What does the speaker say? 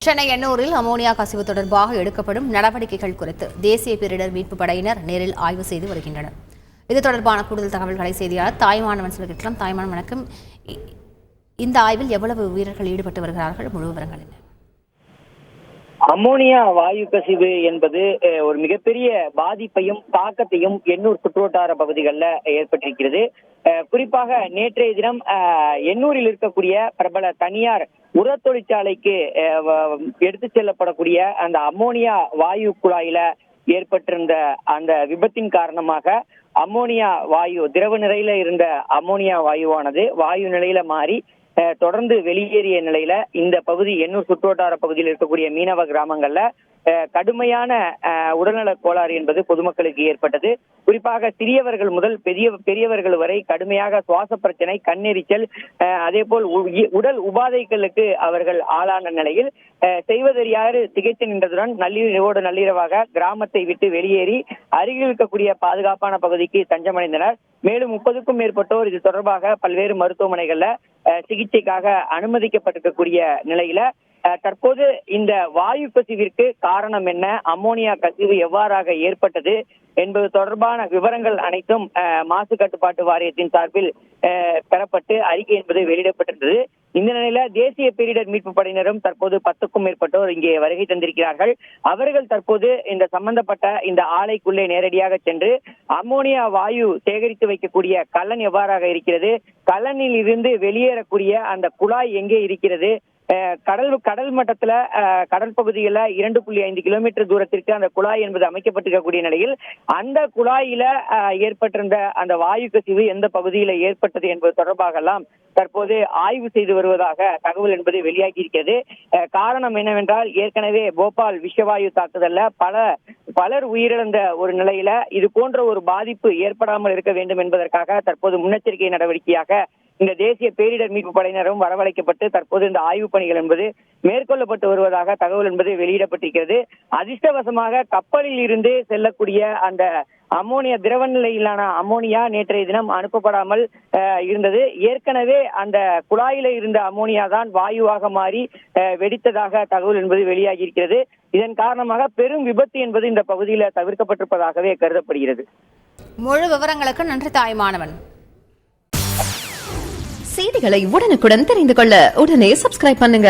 Chennai எண்ணூரில் ammonia கசிவு தொடர்பாக எடுக்கப்படும் நடவடிக்கைகள் குறித்து தேசிய பேரிடர் மீட்பு படையினர் நேரில் ஆய்வு செய்து வருகின்றனர். இது தொடர்பான கூடுதல் தகவல்களை செய்தியாளர் தாய்மானவன் சொல்லிக்கலாம். தாய்மானவன் வணக்கம். இந்த ஆய்வில் எவ்வளவு வீரர்கள் ஈடுபட்டு வருகிறார்கள்? முழு விவரங்கள் என்ன? அமோனியா வாயு கசிவு என்பது ஒரு மிகப்பெரிய பாதிப்பையும் தாக்கத்தையும் எண்ணூர் சுற்றுவட்டார பகுதிகளில் ஏற்பட்டிருக்கிறது. குறிப்பாக நேற்றைய தினம் எண்ணூரில் இருக்கக்கூடிய பிரபல தனியார் உர தொழிற்சாலைக்கு எடுத்து செல்லப்படக்கூடிய அந்த அமோனியா வாயு குழாயில ஏற்பட்டிருந்த அந்த விபத்தின் காரணமாக அமோனியா வாயு திரவ நிலையில இருந்த அமோனியா வாயுவானது வாயு நிலையில மாறி தொடர்ந்து வெளியேறிய நிலையில இந்த பகுதி எண்ணூர் சுற்றுவட்டார பகுதியில் இருக்கக்கூடிய மீனவ கிராமங்கள்ல கடுமையான உடல்நல கோளாறு என்பது பொதுமக்களுக்கு ஏற்பட்டது. குறிப்பாக சிறியவர்கள் முதல் பெரியவர்கள் வரை கடுமையாக சுவாச பிரச்சனை, கண்ணெரிச்சல், அதே போல் உடல் உபாதைகளுக்கு அவர்கள் ஆளான நிலையில் செய்வதறியாது திகைத்து நின்றதுடன் நள்ளிரவாக கிராமத்தை விட்டு வெளியேறி அருகில் இருக்கக்கூடிய பாதுகாப்பான பகுதிக்கு தஞ்சமடைந்தனர். மேலும் 30க்கும் மேற்பட்டோர் இது தொடர்பாக பல்வேறு மருத்துவமனைகள்ல சிகிச்சைக்காக அனுமதிக்கப்பட்டிருக்கக்கூடிய நிலையில தற்போது இந்த வாயு கசிவிற்கு காரணம் என்ன, அமோனியா கசிவு எவ்வாறாக ஏற்பட்டது என்பது தொடர்பான விவரங்கள் அனைத்தும் மாசு கட்டுப்பாட்டு வாரியத்தின் சார்பில் பெறப்பட்டு அறிக்கை என்பது வெளியிடப்பட்டிருந்தது. இந்த நிலையில தேசிய பேரிடர் மீட்பு படையினரும் தற்போது 10க்கும் மேற்பட்டோர் இங்கே வருகை தந்திருக்கிறார்கள். அவர்கள் தற்போது இந்த சம்பந்தப்பட்ட இந்த ஆலைக்குள்ளே நேரடியாக சென்று அமோனியா வாயு சேகரித்து வைக்கக்கூடிய கலன் எவ்வாறாக இருக்கிறது, கலனில் இருந்து வெளியேறக்கூடிய அந்த குழாய் எங்கே இருக்கிறது, கடல் மட்டத்துல கடல் பகுதியில 2.5 கிலோமீட்டர் தூரத்திற்கு அந்த குழாய் என்பது அமைக்கப்பட்டிருக்கக்கூடிய நிலையில் அந்த குழாயில ஏற்பட்டிருந்த அந்த வாயு கசிவு எந்த பகுதியில ஏற்பட்டது என்பது தொடர்பாக எல்லாம் தற்போது ஆய்வு செய்து வருவதாக தகவல் என்பது வெளியாகி இருக்கிறது. காரணம் என்னவென்றால் ஏற்கனவே போபால் விஷவாயு தாக்குதல்ல பலர் உயிரிழந்த ஒரு நிலையில இது போன்ற ஒரு பாதிப்பு ஏற்படாமல் இருக்க வேண்டும் என்பதற்காக தற்போது முன்னெச்சரிக்கை நடவடிக்கையாக இந்த தேசிய பேரிடர் மீட்பு படையினரும் வரவழைக்கப்பட்டு தற்போது இந்த ஆய்வு பணிகள் என்பது மேற்கொள்ளப்பட்டு வருவதாக தகவல் என்பது வெளியிடப்பட்டிருக்கிறது. அதிர்ஷ்டவசமாக கப்பலில் இருந்து செல்லக்கூடிய அந்த அமோனியா திரவ நிலையிலான அமோனியா நேற்றைய தினம் அனுப்பப்படாமல் இருந்தது. ஏற்கனவே அந்த குழாயில இருந்த அமோனியா தான் வாயுவாக மாறி வெடித்ததாக தகவல் என்பது வெளியாகி இருக்கிறது. இதன் காரணமாக பெரும் விபத்து என்பது இந்த பகுதியில தவிர்க்கப்பட்டிருப்பதாகவே கருதப்படுகிறது. முழு விவரங்களுக்கு நன்றி தாய்மானவன். செய்திகளை உடனுக்குடன் தெரிந்து கொள்ள உடனே சப்ஸ்கிரைப் பண்ணுங்க.